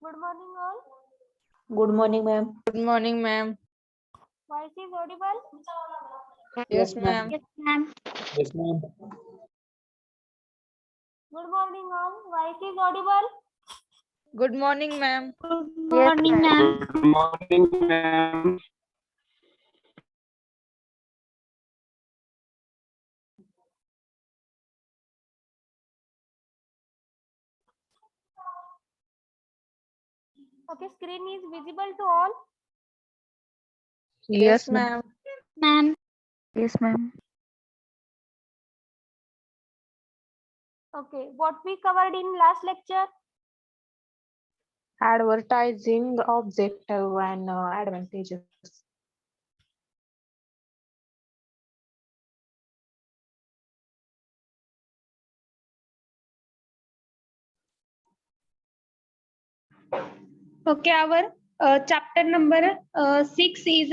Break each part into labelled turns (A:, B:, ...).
A: Good morning, all.
B: Good morning, ma'am.
C: Good morning, ma'am.
A: Voice is audible.
C: Yes, ma'am.
A: Yes, ma'am.
B: Yes, ma'am.
A: Good morning, all. Voice is audible.
C: Good morning, ma'am.
A: Good morning, ma'am.
D: Good morning, ma'am.
A: Okay, screen is visible to all.
C: Yes, ma'am.
A: Ma'am.
E: Yes, ma'am.
A: Okay, what we covered in last lecture?
B: Advertising objective and advantages.
A: Okay, our chapter number 6 is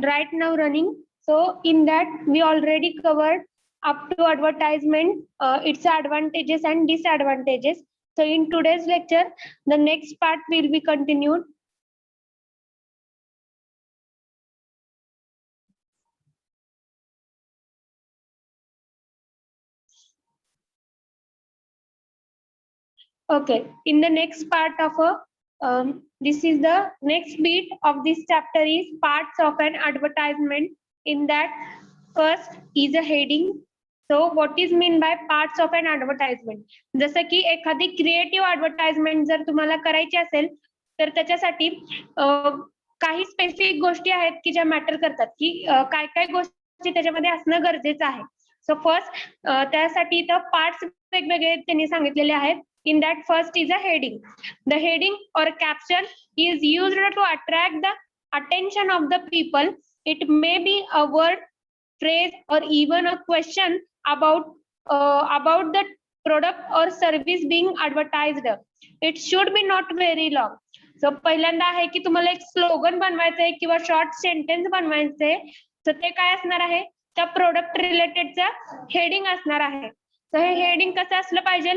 A: right now running. So in that we already covered up to advertisement, its advantages and disadvantages. So in today's lecture, the next part will be continued. Okay, in the next part of this is the next bit of this chapter is parts of an advertisement. In that, first is a heading. So what is mean by parts of an advertisement? जसं की एखादी creative advertisement जर तुम्हाला करायची असेल तर त्याच्यासाठी काही स्पेसिफिक गोष्टी आहेत की ज्या मॅटर करतात की काय काय गोष्टी त्याच्यामध्ये असणं गरजेचं आहे. सो फर्स्ट त्यासाठी इथं पार्ट्स वेगवेगळे त्यांनी सांगितलेले आहेत. In that, first is a heading. The heading or caption is used to attract the attention of the people. It may be a word, phrase, or even a question about the product or service being advertised. It should be not very long. So पहिल्यांदा आहे की तुम्हाला एक slogan बनवायचं आहे किंवा short sentence बनवायचं आहे. तर ते काय असणार आहे? त्या प्रोडक्ट रिलेटेडचं हेडिंग असणार आहे. तर हे हेडिंग कसं असलं पाहिजे?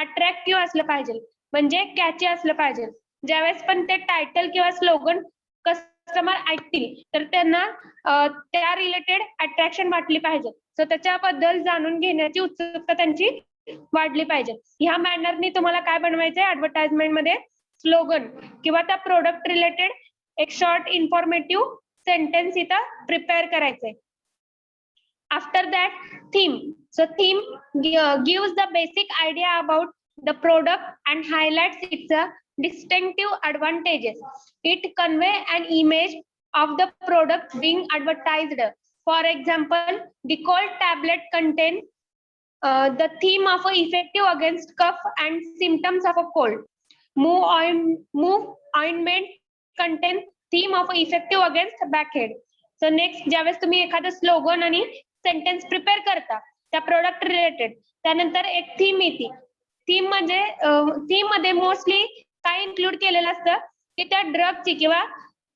A: अट्रॅक्टिव्ह असलं पाहिजे, म्हणजे कॅची असलं पाहिजे. ज्यावेळेस पण ते टायटल किंवा स्लोगन कस्टमर ऐकतील तर त्यांना त्या रिलेटेड अट्रॅक्शन वाटली पाहिजे. सो त्याच्याबद्दल जाणून घेण्याची उत्सुकता त्यांची वाढली पाहिजे. ह्या मॅनरनी तुम्हाला काय बनवायचंय ऍडव्हर्टाइजमेंट मध्ये? स्लोगन किंवा त्या प्रोडक्ट रिलेटेड एक शॉर्ट इन्फॉर्मेटिव्ह सेंटेन्स इथं प्रिपेअर करायचंय. After that, theme. So theme gives the basic idea about the product and highlights its distinctive advantages. It convey an image of the product being advertised. For example, the cold tablet contain the theme of effective against cough and symptoms of a cold. Move ointment contain theme of effective against backache. So next, ज्यावेळेस तुम्ही एखादं slogan आणि sentence prepare करता त्या product related, त्यानंतर एक theme येते. Theme म्हणजे थीम मध्ये मोस्टली काय इन्क्लूड केलेलं असतं की त्या ड्रगची किंवा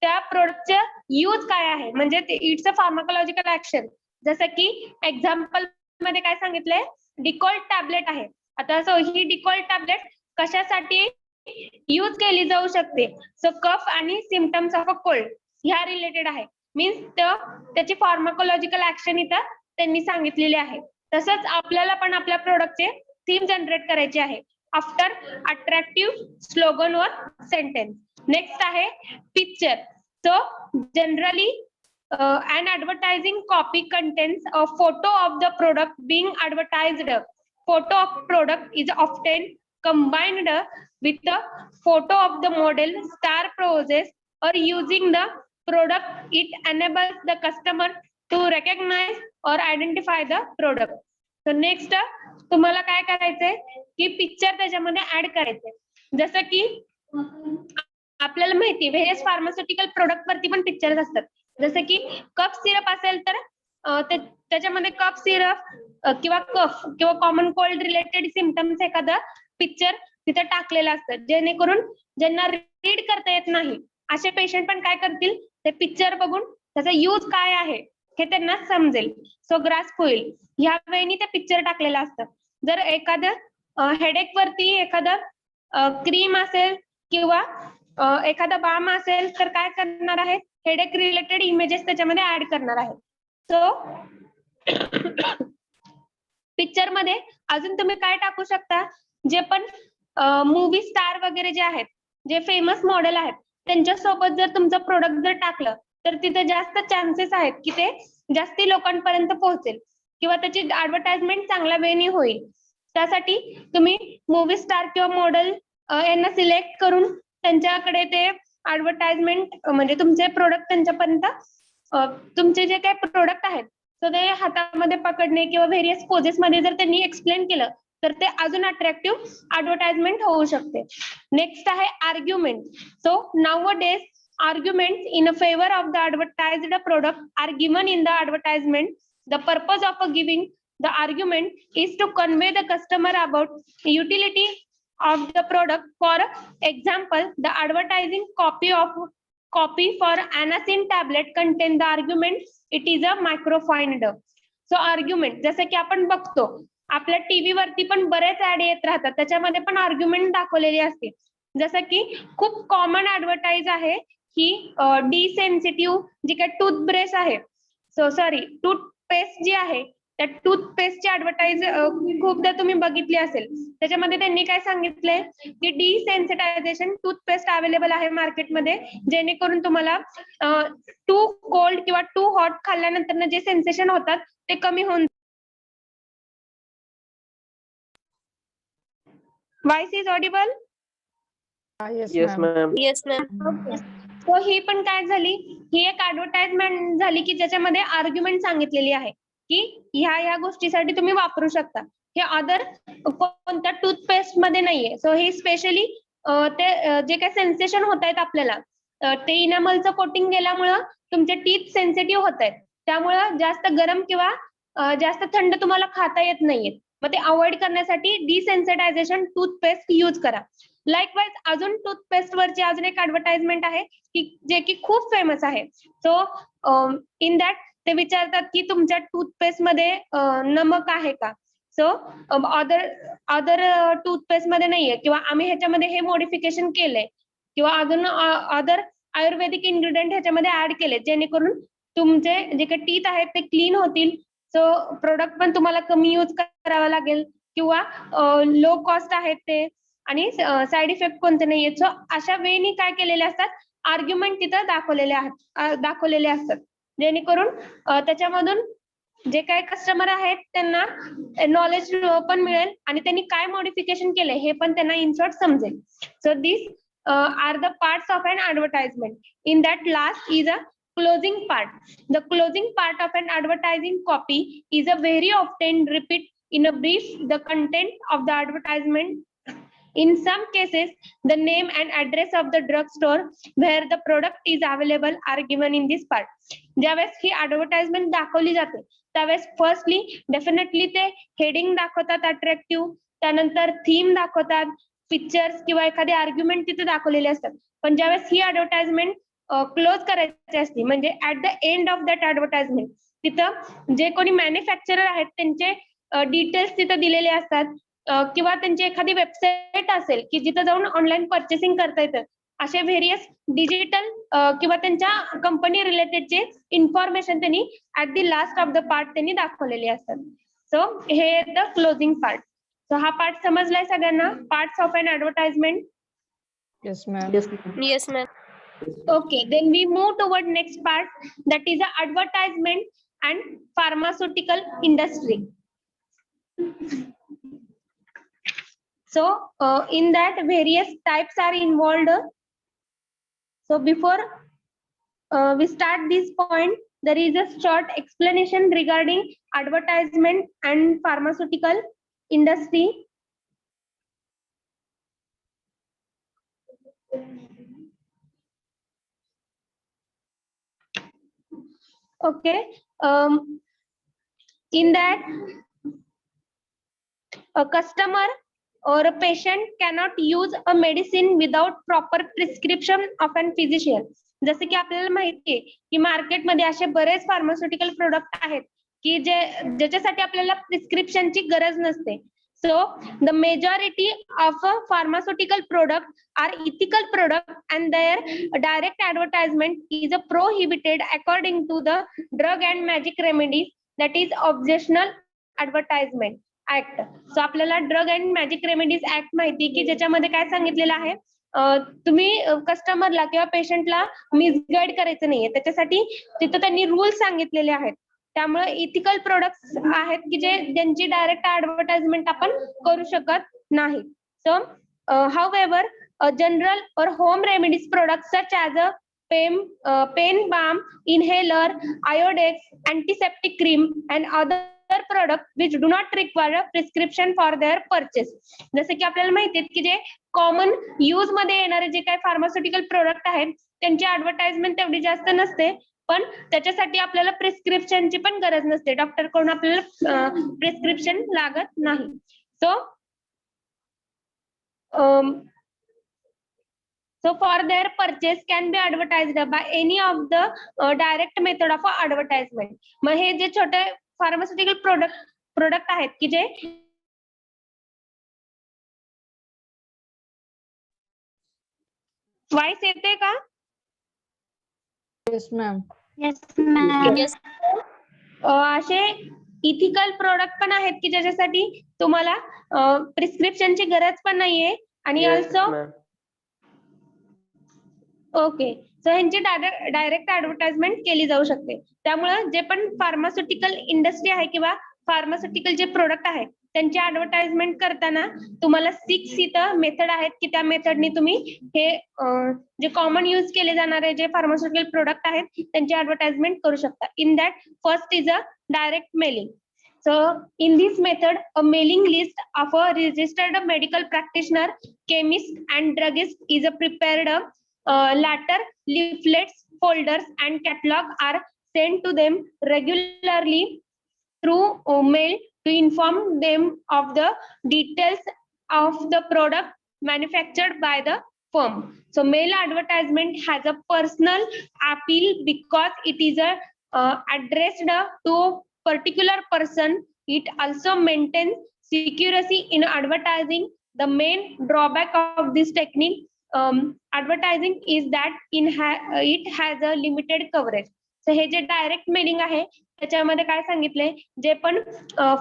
A: त्या प्रोडक्टचं यूज काय आहे, म्हणजे इट्स अ फार्माकोलॉजिकल ऍक्शन. जसं की एक्झाम्पल मध्ये काय सांगितलंय? डिकॉल्ड टॅबलेट आहे. आता ही डिकॉल्ड टॅबलेट कशासाठी यूज केली जाऊ शकते? सो कफ आणि सिम्पटम्स ऑफ अ कोल्ड ह्या रिलेटेड आहे. मीन्स त्याची फार्माकोलॉजिकल ऍक्शन इथं त्यांनी सांगितलेली आहे. तसंच आपल्याला पण आपल्या प्रोडक्टचे थीम जनरेट करायचे आहे आफ्टर अट्रॅक्टिव्ह स्लोगन और सेंटेन्स. नेक्स्ट आहे picture. So generally an advertising copy contains a photo of the product being advertised. Photo of product is often combined with the photo of the model, star process, or using the product. It enables the customer to recognize or identify the product. So next, तुम्हाला काय करायचंय की picture त्याच्यामध्ये add करायचंय. जसं की आपल्याला माहिती व्हेरियस फार्मास्युटिकल प्रोडक्ट वरती पण पिक्चर्स असतात. जसं की कफ सिरप असेल तर त्याच्यामध्ये कफ सिरप किंवा कफ किंवा कॉमन कोल्ड रिलेटेड सिम्पटम्स एखादा पिक्चर तिथे टाकलेलं असतं, जेणेकरून ज्यांना रीड करता येत नाही असे पेशंट पण काय करतील? ते पिक्चर बघून त्याचा यूज काय आहे हे त्यांना समजेल. सो ग्रास्प होईल. ह्या वेळी ते पिक्चर टाकलेलं असतं. जर एखादं हेडेक वरती एखादं क्रीम असेल किंवा एखादा बाम असेल तर काय करणार आहे, हेडेक रिलेटेड इमेजेस त्याच्यामध्ये ऍड करणार आहे. सो पिक्चर मध्ये अजून तुम्ही काय टाकू शकता, जे पण मूवी स्टार वगैरे जे आहेत, जे फेमस मॉडेल आहेत, त्यांच्यासोबत जर तुमचं प्रोडक्ट जर टाकलं तर तिथे जास्त चान्सेस आहेत की ते जास्ती लोकांपर्यंत पोहोचेल किंवा त्याची ऍडव्हर्टाइजमेंट चांगल्या वेने होईल. त्यासाठी तुम्ही मूवी स्टार किंवा मॉडेल यांना सिलेक्ट करून त्यांच्याकडे ते ऍडव्हर्टाइजमेंट म्हणजे तुमचे प्रोडक्ट त्यांच्यापर्यंत तुमचे जे काही प्रोडक्ट आहेत तर ते हातामध्ये पकडणे किंवा व्हेरियस पोजेस मध्ये जर त्यांनी एक्सप्लेन केलं तर ते अजून अट्रॅक्टिव्ह ऍडव्हर्टाइजमेंट होऊ शकते. नेक्स्ट आहे argument. So now days arguments in a favor of the advertised product are given in the advertisement. The purpose of giving the argument is to convey the customer about the utility of the product. For example, the advertising copy for Anacin tablet contain the argument it is a microfine. So argument जसं की आपण बघतो आपल्या TV वरती पण बरेच add येत राहतात, त्याच्यामध्ये पण आर्ग्युमेंट दाखवलेली असते. जसं की खूप कॉमन ऍडव्हर्टाइज आहे ही डी सेन्सिटिव्ह जी काही टूथब्रश आहे, टूथपेस्ट जी आहे त्या टूथपेस्टची ऍडव्हर्टाइज खूपदा तुम्ही बघितली असेल. त्याच्यामध्ये त्यांनी काय सांगितलंय की डी सेन्सिटायझेशन टूथपेस्ट अवेलेबल आहे मार्केटमध्ये, जेणेकरून तुम्हाला टू कोल्ड किंवा टू हॉट खाल्ल्यानंतर जे सेन्सेशन होतात ते कमी होऊन. Voice is audible?
D: Yes, ma'am.
E: Yes, ma'am.
A: तो ही पण काय झाली, ही एक ऍडव्हर्टाइजमेंट झाली की ज्याच्यामध्ये आर्ग्युमेंट सांगितलेली आहे की ह्या गोष्टीसाठी तुम्ही वापरू शकता. हे अदर कोणत्या टूथपेस्ट मध्ये नाहीये. सो हे स्पेशली ते जे काही सेन्सेशन होत आहेत आपल्याला ते इनामलचं कोटिंग गेल्यामुळं तुमचे टीथ सेन्सिटिव्ह होत आहेत, त्यामुळं जास्त गरम किंवा जास्त थंड तुम्हाला खाता येत नाहीये. मग ते अवॉइड करण्यासाठी डिसेन्सिटायझेशन टूथपेस्ट यूज करा. लाईकवाईज अजून टूथपेस्ट वरची अजून एक ऍडव्हर्टाइजमेंट आहे की जे की खूप फेमस आहे. सो इन दॅट ते विचारतात की तुमच्या टूथपेस्ट मध्ये नमक आहे का. सो अदर टूथपेस्ट मध्ये नाहीये किंवा आम्ही ह्याच्यामध्ये हे मॉडिफिकेशन केलंय किंवा अजून अदर आयुर्वेदिक इन्ग्रेडियंट ह्याच्यामध्ये ऍड केले जेणेकरून तुमचे जे काही टीथ आहेत ते क्लीन होतील. सो प्रोडक्ट पण तुम्हाला कमी यूज करावा लागेल किंवा लो कॉस्ट आहेत ते आणि साइड इफेक्ट कोणते नाहीये. सो अशा वेनी काय केलेले असतात, आर्ग्युमेंट तिथं दाखवलेले असतात, जेणेकरून त्याच्यामधून जे काही कस्टमर आहेत त्यांना नॉलेज पण मिळेल आणि त्यांनी काय मॉडिफिकेशन केले हे पण त्यांना इन शॉर्ट समजेल. So this are the parts of an advertisement. In that last is a closing part. The closing part of an advertising copy is a very often repeat in a brief the content of the advertisement. In some cases, the name and address of the drugstore where the product is available are given in this part. ज्यावेळेस ही advertisement दाखवली जाते त्यावेळेस firstly definitely ते heading दाखवतात attractive, त्यानंतर theme दाखवतात, pictures किंवा एखादी आर्ग्युमेंट तिथे दाखवलेले असतात. पण ज्यावेळेस ही ऍडव्हर्टाइजमेंट क्लोज करायची असते म्हणजे at the end of that advertisement तिथं जे कोणी मॅन्युफॅक्चरर आहेत त्यांचे डिटेल्स तिथं दिलेले असतात किंवा त्यांची एखादी वेबसाईट असेल की जिथं जाऊन ऑनलाईन परचेसिंग करता येतं, असे व्हेरियस डिजिटल किंवा त्यांच्या कंपनी रिलेटेडचे इन्फॉर्मेशन त्यांनी at the last of the part त्यांनी दाखवलेले असतात. सो हे द क्लोजिंग पार्ट. सो हा पार्ट समजलाय सगळ्यांना, parts of an advertisement?
C: Yes, ma'am.
E: Yes, ma'am.
A: Okay, then we move toward next part, that is the advertisement and pharmaceutical industry. So in that various types are involved. So before we start this point, there is a short explanation regarding advertisement and pharmaceutical industry. Okay, in that a customer or a patient cannot use a medicine without proper prescription of an physician. जसे की आपल्याला माहिती आहे की मार्केटमध्ये असे बरेच pharmaceutical product आहेत की ज्याच्यासाठी आपल्याला प्रिस्क्रिप्शनची गरज नसते. So the majority of pharmaceutical products are ethical products, and their direct advertisement is prohibited according to the Drug and Magic Remedies, that is Obsessional Advertisement Act. So आपल्याला drug and magic remedies act माहिती की ज्याच्यामध्ये काय सांगितलेलं आहे, तुम्ही कस्टमरला किंवा पेशंटला मिसगाईड करायचं नाहीये, त्याच्यासाठी तिथं त्यांनी रूल्स सांगितलेले आहेत. त्यामुळे इथिकल प्रोडक्ट्स आहेत की जे ज्यांची डायरेक्ट ऍडव्हर्टाइजमेंट आपण करू शकत नाही. So however, general or home remedies products such as a pain balm, inhaler, iodex, antiseptic cream, and other products which do not require a prescription for their purchase. जसे की आपल्याला माहिती आहे की जे कॉमन यूज मध्ये येणारे जे काही फार्मास्युटिकल प्रोडक्ट आहेत त्यांची ऍडव्हर्टाइजमेंट तेवढी जास्त नसते, पण त्याच्यासाठी आपल्याला प्रिस्क्रिप्शनची पण गरज नसते, डॉक्टर कडून आपल्याला प्रिस्क्रिप्शन लागत नाही. So for their purchase can be advertised by any of the direct method of advertisement. मग हे जे छोटे फार्मास्युटिकल प्रोडक्ट आहेत की जे वाइस येते का?
C: Yes, ma'am.
A: असे इथिकल प्रोडक्ट पण आहेत की ज्याच्यासाठी तुम्हाला प्रिस्क्रिप्शनची गरज पण नाहीये आणि ऑल्सो ओके. सो ह्यांची डायरेक्ट ऍडव्हर्टाइजमेंट केली जाऊ शकते. त्यामुळे जे पण फार्मास्युटिकल इंडस्ट्री आहे किंवा फार्मास्युटिकल जे प्रोडक्ट आहेत त्यांची ऍडव्हर्टाइजमेंट करताना तुम्हाला 6 इथं मेथड आहेत की त्या मेथडनी तुम्ही हे जे कॉमन यूज केले जाणारे जे फार्मास्युटिकल प्रोडक्ट आहेत त्यांची ऍडव्हर्टाइजमेंट करू शकता. In that first is a direct mailing. So in this method, a mailing list of a registered medical practitioner, chemist, and druggist is prepared. Later leaflets, folders, and catalog are sent to them regularly through mail to inform them of the details of the product manufactured by the firm. So mail advertisement has a personal appeal because it is addressed to particular person. It also maintains secrecy in advertising. The main drawback of this technique advertising is that it has a limited coverage. So हे जे direct mailing आहे त्याच्यामध्ये काय सांगितलंय, जे पण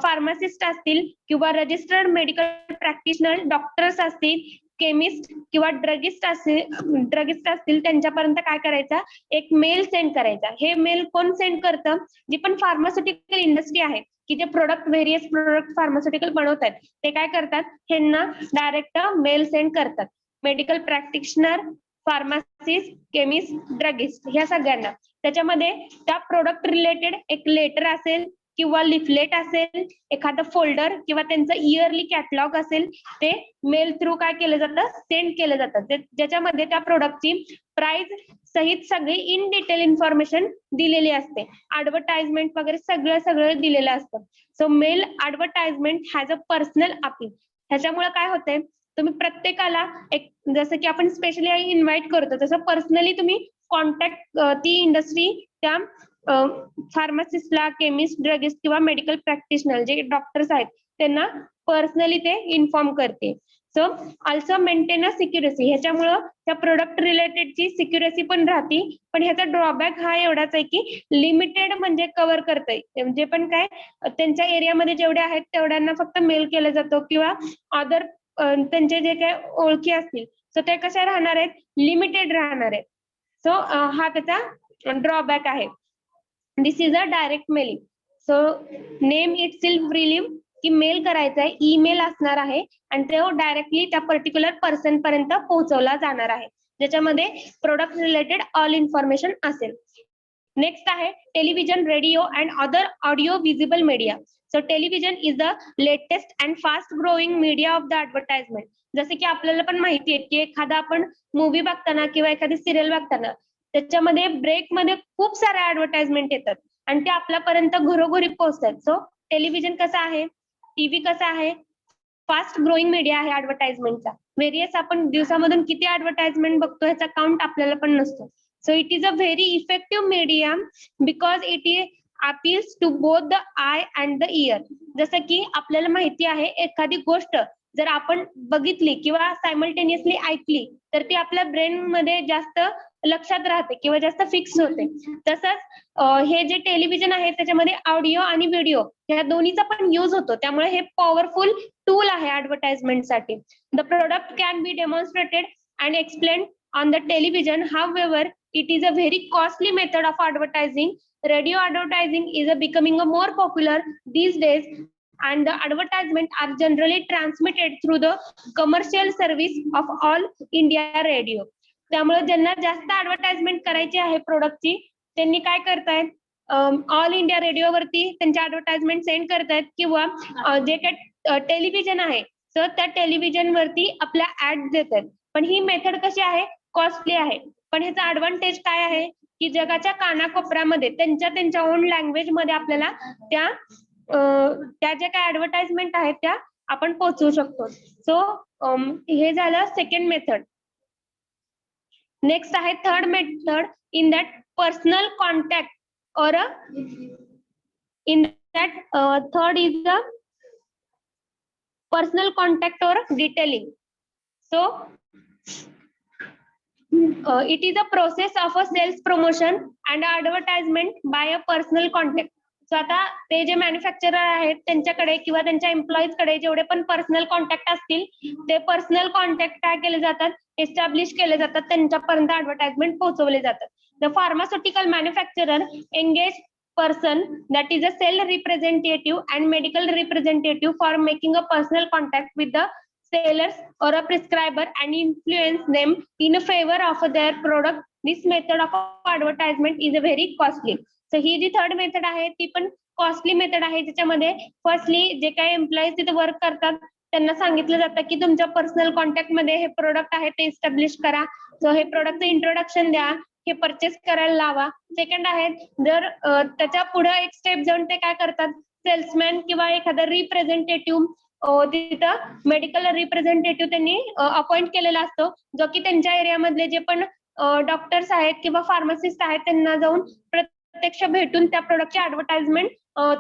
A: pharmacist असतील किंवा रजिस्टर्ड मेडिकल प्रॅक्टिशनर डॉक्टर्स असतील, केमिस्ट किंवा ड्रगिस्ट असतील त्यांच्यापर्यंत काय करायचा, एक मेल सेंड करायचा. हे मेल कोण सेंड करतं, जी पण फार्मास्युटिकल इंडस्ट्री आहे की जे व्हेरियस प्रोडक्ट फार्मास्युटिकल बनवतात ते काय करतात, ह्यांना डायरेक्ट मेल सेंड करतात. Medical practitioner, pharmacist, chemist, druggist ह्या सगळ्यांना. त्याच्यामध्ये त्या प्रोडक्ट रिलेटेड एक लेटर असेल किंवा लिफलेट असेल, एखादं फोल्डर किंवा त्यांचं इयरली कॅटलॉग असेल, ते मेल थ्रू काय केलं जातं, सेंड केलं जातं, ज्याच्यामध्ये त्या प्रोडक्टची प्राइस सहित सगळी इन डिटेल इन्फॉर्मेशन दिलेली असते, ऍडव्हर्टाइजमेंट वगैरे सगळं दिलेलं असतं. So mail advertisement has a personal appeal. ह्याच्यामुळे काय होतंय, तुम्ही प्रत्येकाला एक जसं की आपण स्पेशली इन्व्हाइट करतो तसं पर्सनली तुम्ही कॉन्टॅक्ट ती इंडस्ट्री त्या फार्मासिस्टला, केमिस्ट, ड्रगिस्ट किंवा मेडिकल प्रॅक्टिशनर जे डॉक्टर्स आहेत त्यांना पर्सनली ते इन्फॉर्म करते. So also maintain a security. ह्याच्यामुळं त्या प्रोडक्ट रिलेटेडची सिक्युरिसी पण राहते, पण ह्याचा ड्रॉबॅक हा एवढाच आहे की लिमिटेड म्हणजे कव्हर करतंय, जे पण काय त्यांच्या एरियामध्ये जेवढे आहेत तेवढ्यांना फक्त मेल केला जातो किंवा अदर त्यांचे जे काही ओळखी असतील सो ते कशा राहणार आहेत, लिमिटेड राहणार आहेत. सो हा त्याचा ड्रॉबॅक आहे. This is a direct mailing. So name itself relieve की मेल करायचा आहे, ईमेल असणार आहे आणि तो डायरेक्टली त्या पर्टिक्युलर पर्सन पर्यंत पोहोचवला जाणार आहे, ज्याच्यामध्ये प्रोडक्ट रिलेटेड ऑल इन्फॉर्मेशन असेल. नेक्स्ट आहे television, radio and other audio visible media. So television is the latest and fast growing media of the advertisement. जसे की आपल्याला पण माहिती आहे की एखादा आपण मूवी बघताना किंवा एखादी सिरियल बघताना त्याच्यामध्ये ब्रेकमध्ये खूप साऱ्या ऍडव्हर्टाइजमेंट येतात आणि ते आपल्यापर्यंत घरोघरी पोहोचतात. सो टेलिव्हिजन कसा आहे, टीव्ही कसा आहे, फास्ट ग्रोईंग मीडिया आहे ऍडव्हर्टाइजमेंटचा. व्हेरियस आपण दिवसामधून किती ऍडव्हर्टाइजमेंट बघतो ह्याचा काउंट आपल्याला पण नसतो. So it is a very effective medium because it appeals to both the eye and the ear. जसं की आपल्याला माहिती आहे एखादी गोष्ट जर आपण बघितली किंवा सायमल्टेनियसली ऐकली तर ती आपल्या ब्रेन मध्ये जास्त लक्षात राहते किंवा जास्त फिक्स होते. तसंच हे जे टेलिव्हिजन आहे त्याच्यामध्ये ऑडिओ आणि व्हिडिओ या दोन्हीचा पण यूज होतो. त्यामुळे हे पॉवरफुल टूल आहे ऍडव्हर्टाइजमेंटसाठी. The product can be demonstrated and explain on the television. However it is a very costly method of advertising. Radio advertising is becoming a more popular these days, and the advertisement are generally transmitted through the commercial service of All India Radio. त्यामुळे ज्यांना जास्त advertisement करायची आहे प्रोडक्टची त्यांनी काय करतायत, all India रेडिओवरती त्यांची ऍडव्हर्टाइजमेंट सेंड करतायत किंवा जे काही टेलिव्हिजन आहे तर त्या टेलिव्हिजन वरती आपल्या ऍड देतात. पण ही मेथड कशी आहे, कॉस्टली आहे. पण ह्याचा ऍडव्हान्टेज काय आहे की जगाच्या कानाकोपऱ्यामध्ये त्यांच्या ओन लँग्वेज मध्ये आपल्याला त्या ज्या काही ऍडव्हर्टाइजमेंट आहेत त्या आपण पोहोचवू शकतो. सो हे झालं सेकंड मेथड. नेक्स्ट आहे third method. In that personal contact or in that third is the personal contact or detailing. So it is a process of a sales promotion and advertisement by a personal contact. So आता ते जे manufacturer आहेत त्यांच्याकडे किंवा त्यांच्या employees कडे जेवढे पण पर्सनल कॉन्टॅक्ट असतील ते पर्सनल कॉन्टॅक्ट काय केले जातात, एस्टॅब्लिश केले जातात, त्यांच्यापर्यंत ऍडव्हर्टाइजमेंट पोहोचवले जातात. The pharmaceutical manufacturer engage person that is a sales representative and medical representative for making a personal contact with the sellers or a prescriber and influence them in favor of their product. This method of advertisement is very costly. So ही जी third method आहे ती पण costly method आहे. ज्याच्यामध्ये firstly जे काही employees तिथे वर्क करतात त्यांना सांगितलं जातं की तुमच्या पर्सनल कॉन्टॅक्ट मध्ये हे प्रोडक्ट आहे ते इस्टॅब्लिश करा. सो हे प्रोडक्टचं इंट्रोडक्शन द्या, हे परचेस करायला लावा. सेकंड आहे जर त्याच्या पुढे एक स्टेप जाऊन ते काय करतात, सेल्समॅन किंवा एखादा रिप्रेझेंटेटिव्ह तिथं मेडिकल रिप्रेझेंटेटिव्ह त्यांनी अपॉइंट केलेला असतो जो की त्यांच्या एरियामधले जे पण डॉक्टर्स आहेत किंवा फार्मासिस्ट आहेत त्यांना जाऊन प्रत्यक्ष भेटून त्या प्रोडक्टची ऍडव्हर्टाइजमेंट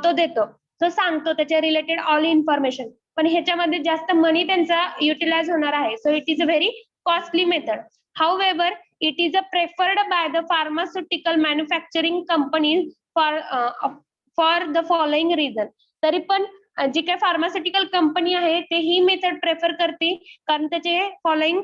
A: तो देतो, तो सांगतो त्याच्या रिलेटेड ऑल इन्फॉर्मेशन. पण ह्याच्यामध्ये जास्त मनी त्यांचा युटिलाइज होणार आहे. So it is a very costly method. However it is preferred by the pharmaceutical manufacturing companies for the following reason. तरी पण जी काही फार्मास्युटिकल कंपनी आहे ते ही मेथड प्रेफर करते कारण त्याचे फॉलोइंग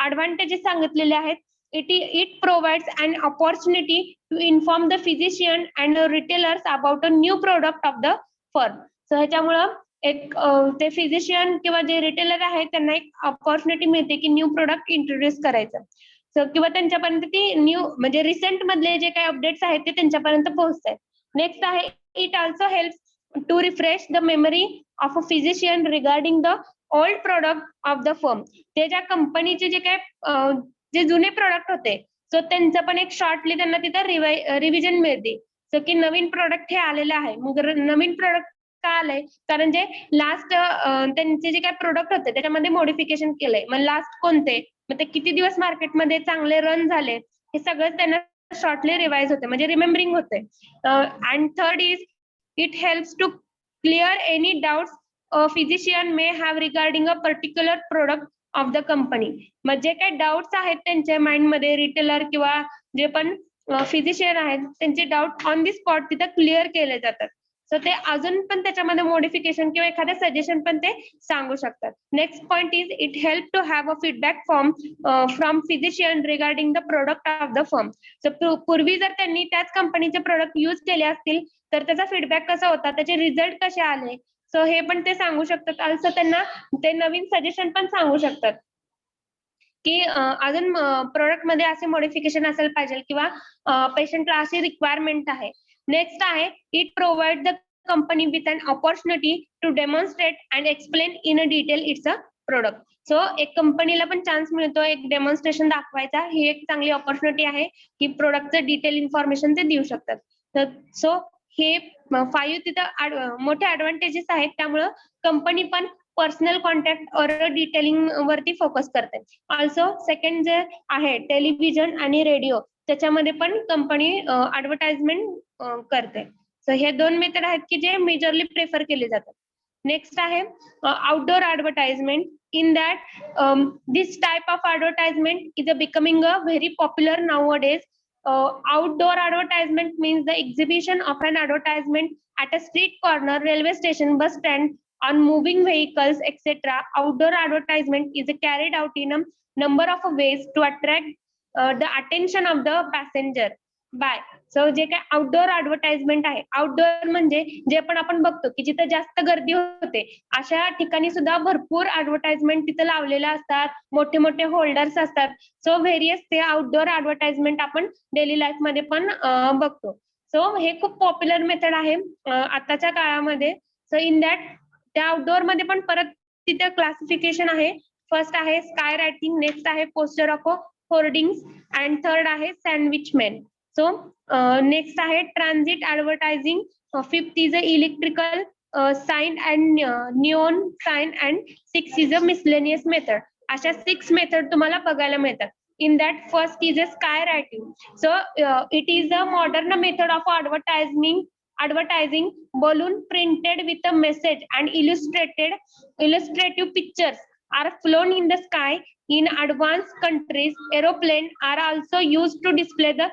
A: ऍडव्हान्टेजेस सांगितलेले आहेत. It provides an opportunity to inform the physician and retailers about a new product of the firm. So ह्याच्यामुळं एक ते फिजिशियन किंवा जे रिटेलर आहेत त्यांना एक ऑपॉर्च्युनिटी मिळते की न्यू प्रोडक्ट इंट्रोड्यूस करायचं. किंवा त्यांच्यापर्यंत ती न्यू म्हणजे रिसेंट मधले जे काही अपडेट्स आहेत ते त्यांच्यापर्यंत पोहोचतात. नेक्स्ट आहे it also helps to refresh the memory of a physician regarding the old product of the firm. ते ज्या कंपनीचे जे काही जे जुने प्रोडक्ट होते सो त्यांचं पण एक शॉर्टली त्यांना तिथं रिव्हिजन मिळते. सो की नवीन प्रोडक्ट हे आलेलं आहे. मग नवीन प्रोडक्ट का आलंय कारण जे लास्ट त्यांचे जे काही प्रोडक्ट होते त्याच्यामध्ये मॉडिफिकेशन केलंय. मग लास्ट कोणते, मग ते किती दिवस मार्केटमध्ये चांगले रन झाले हे सगळं त्यांना शॉर्टली रिवाइज होते म्हणजे रिमेंबरिंग होते. And third is it helps to clear any doubts physician may have regarding a particular product of the company. मग जे काही डाउट्स आहेत त्यांच्या माइंडमध्ये रिटेलर किंवा जे पण फिजिशियन आहेत त्यांचे डाऊट ऑन दी स्पॉट तिथं क्लिअर केले जातात. सो ते अजून पण त्याच्यामध्ये मॉडिफिकेशन किंवा एखादं सजेशन पण ते सांगू शकतात. Next point is it help to have a feedback form from physician regarding the product of the firm. So पूर्वी जर त्यांनी त्याच कंपनीचे प्रोडक्ट यूज केले असतील तर त्याचा फीडबॅक कसा होता, त्याचे रिझल्ट कसे आले, सो हे पण ते सांगू शकतात. ऑल्सो त्यांना ते नवीन सजेशन पण सांगू शकतात की अजून प्रोडक्ट मध्ये असे मॉडिफिकेशन असेल पाहिजे किंवा पेशंटला अशी रिक्वायरमेंट आहे. नेक्स्ट आहे it provide the company with an opportunity to demonstrate and explain in a detail its a product. So एक कंपनीला पण चान्स मिळतो एक डेमॉन्स्ट्रेशन दाखवायचा. ही एक चांगली ऑपॉर्च्युनिटी आहे की प्रोडक्टचं डिटेल इन्फॉर्मेशन ते देऊ शकतात. सो हे 5 तिथं मोठे ऍडव्हान्टेजेस आहेत. त्यामुळं कंपनी पण पर्सनल कॉन्टॅक्ट और डिटेलिंग वरती फोकस करते. ऑल्सो सेकंड जे आहे टेलिव्हिजन आणि रेडिओ त्याच्यामध्ये पण कंपनी ऍडव्हर्टाइजमेंट करते. सो हे 2 मेथड आहेत की जे मेजरली प्रेफर केले जातात. नेक्स्ट आहे outdoor advertisement. In that this type of advertisement is becoming a very popular nowadays. Outdoor advertisement means the exhibition of an advertisement at a street corner, railway station, bus stand, on moving vehicles, etc. Outdoor advertisement is carried out in a number of ways to attract the attention of the passenger by. So जे काय outdoor advertisement आहे, outdoor म्हणजे जे पण आपण बघतो की जिथे जास्त गर्दी होते अशा ठिकाणी सुद्धा भरपूर ऍडव्हर्टाइजमेंट तिथे लावलेल्या असतात, मोठे मोठे होल्डर्स असतात. सो व्हेरियस ते आउटडोर ऍडव्हर्टाइजमेंट आपण डेली लाईफ मध्ये पण बघतो. सो हे खूप पॉप्युलर मेथड आहे आताच्या काळामध्ये. सो इन दॅट त्या आउटडोर मध्ये पण परत तिथे क्लासिफिकेशन आहे. फर्स्ट आहे स्काय रायटिंग, नेक्स्ट आहे poster of hoardings, and third आहे सँडविचमॅन. सो नेक्स्ट आहे transit advertising, fifth is a electrical sign and neon sign, and 6 is a miscellaneous method. अशा 6 मेथड तुम्हाला बघायला मिळतात. In that first is a skywriting. So it is a modern method of advertising balloon printed with a message and illustrative pictures are flown in the sky. In advanced countries, aeroplane are also used to display the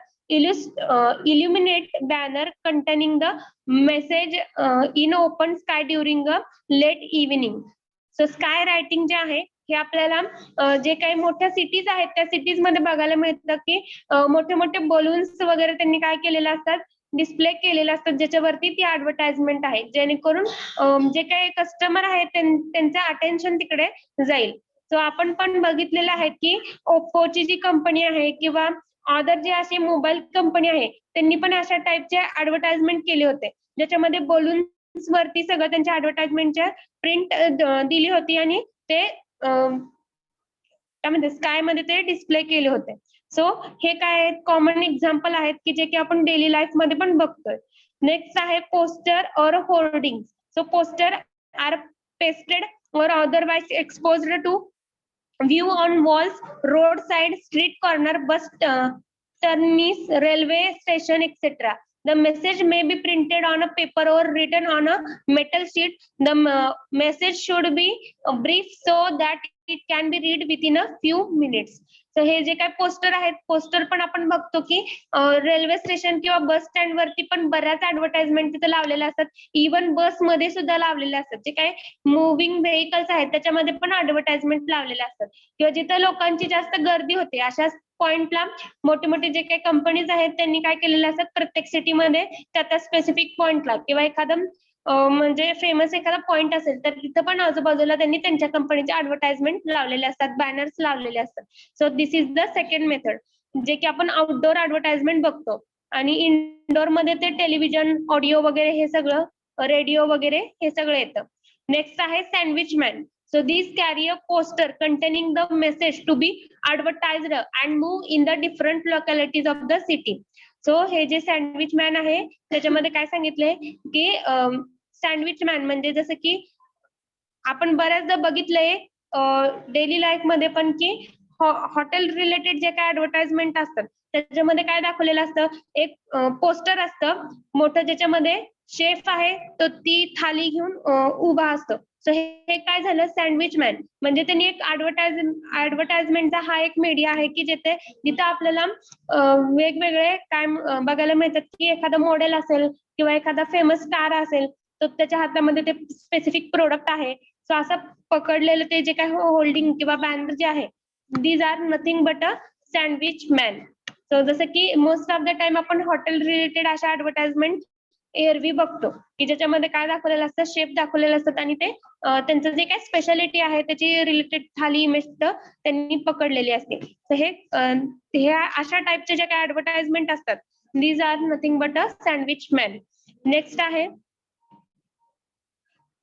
A: illuminate banner containing the message in open sky during a late evening. So skywriting जे आहे हे आपल्याला जे काही मोठ्या cities आहेत त्या cities मध्ये बघायला मिळतं की मोठे मोठे बलून्स वगैरे त्यांनी काय केलेले असतात, डिस्प्ले केलेले असतात, ज्याच्यावरती ती ऍडव्हर्टाइजमेंट आहे, जेणेकरून जे काही कस्टमर आहेत त्यांचं अटेन्शन तिकडे जाईल. सो आपण पण बघितलेलं आहे की ओप्पोची जी कंपनी आहे किंवा अदर जे अशी मोबाईल कंपनी आहे त्यांनी पण अशा टाईपचे ऍडव्हर्टाइजमेंट केले होते, ज्याच्यामध्ये बलून्स वरती सगळं त्यांच्या ऍडव्हर्टाइजमेंटच्या प्रिंट दिली होती आणि ते काय म्हणते स्काय मध्ये ते डिस्प्ले केले होते. सो हे काय कॉमन एक्झाम्पल आहेत की जे की आपण डेली लाईफ मध्ये पण बघतोय. नेक्स्ट आहे poster or hoarding. So poster are pasted or otherwise exposed to view on walls, road side, street corner, bus terminus, railway station, etc. The message may be printed on a paper or written on a metal sheet. The message should be brief so that it can be read within a few minutes. So हे जे काय poster आहेत, poster पण आपण बघतो की railway station किंवा bus stand वरती पण बऱ्याच ऍडव्हर्टाइजमेंट तिथे लावलेल्या असतात. इव्हन बस मध्ये सुद्धा लावलेले असतात. जे काय मुव्हिंग व्हेकल्स आहेत त्याच्यामध्ये पण ऍडव्हर्टाइजमेंट लावलेल्या असतात, किंवा जिथे लोकांची जास्त गर्दी होते अशा पॉइंटला मोठे मोठे जे काही कंपनीज आहेत त्यांनी काय केलेले असतात, प्रत्येक सिटीमध्ये त्या स्पेसिफिक पॉइंटला किंवा एखादं म्हणजे फेमस एखादा पॉइंट असेल तर तिथं पण आजूबाजूला त्यांनी त्यांच्या कंपनीचे ऍडव्हर्टाइजमेंट लावलेले असतात, बॅनर्स लावलेले असतात. So this is the second method, जे की आपण आउटडोर ऍडव्हर्टाइजमेंट बघतो. आणि इनडोर मध्ये ते टेलिव्हिजन, ऑडिओ वगैरे हे सगळं, रेडिओ वगैरे हे सगळं येतं. नेक्स्ट आहे सँडविचमॅन. So these carry a poster containing the message to be advertised and move in the different localities of the city. So हे जे सँडविच मॅन आहे त्याच्यामध्ये काय सांगितलंय की सँडविच मॅन म्हणजे जसं की आपण बऱ्याचदा बघितलंय डेली लाईफ मध्ये पण की हॉटेल रिलेटेड जे काय ऍडव्हर्टाइजमेंट असतात त्याच्यामध्ये काय दाखवलेलं असतं, एक पोस्टर असतं मोठं ज्याच्यामध्ये शेफ आहे तो ती थाली घेऊन उभा असतो. सो हे काय झालं, सँडविच मॅन म्हणजे त्यांनी एक ऍडव्हर्टाइजमेंटचा हा एक मीडिया आहे की जिथं आपल्याला वेगवेगळे काय बघायला मिळतात की एखादा मॉडेल असेल किंवा एखादा फेमस स्टार असेल तर त्याच्या हातामध्ये ते स्पेसिफिक प्रोडक्ट आहे. सो असं पकडलेलं ते जे काय होल्डिंग किंवा बॅनर जे आहे, these are nothing but a sandwich man. So जसं की मोस्ट ऑफ द टाइम आपण हॉटेल रिलेटेड अशा ऍडव्हर्टाइजमेंट एअरवी बघतो की ज्याच्यामध्ये काय दाखवलेलं असतं, शेफ दाखवलेलं असतात आणि ते त्यांचं जे काय स्पेशालिटी आहे त्याची रिलेटेड थाली इमेज त्यांनी पकडलेली असते. तर हे अशा टाईपचे जे काय ऍडव्हर्टाइजमेंट असतात, these are nothing but a sandwich man. Next आहे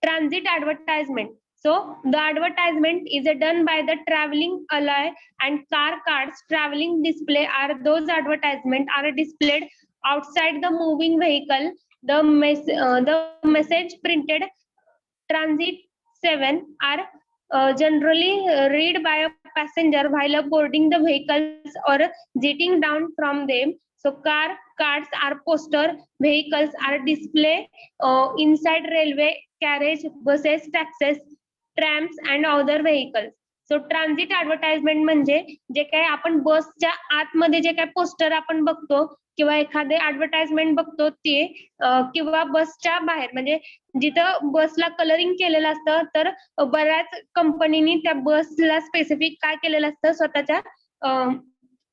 A: transit advertisement. So the advertisement is done by the traveling ally and car cards. Traveling display are those advertisement are displayed outside the moving vehicle. The message printed transit 7 are generally read by a passenger while boarding the vehicles or jetting down from them. So car cards are poster, vehicles are display inside railway carriage, buses, taxis, trams and other vehicles. So transit advertisement म्हणजे जे काही आपण बसच्या आतमध्ये जे काही poster आपण बघतो किंवा एखादे ऍडव्हर्टाइजमेंट बघतो ते किंवा बसच्या बाहेर म्हणजे जिथं बसला कलरिंग केलेलं असतं तर बऱ्याच कंपनीनी त्या बसला स्पेसिफिक काय केलेलं असतं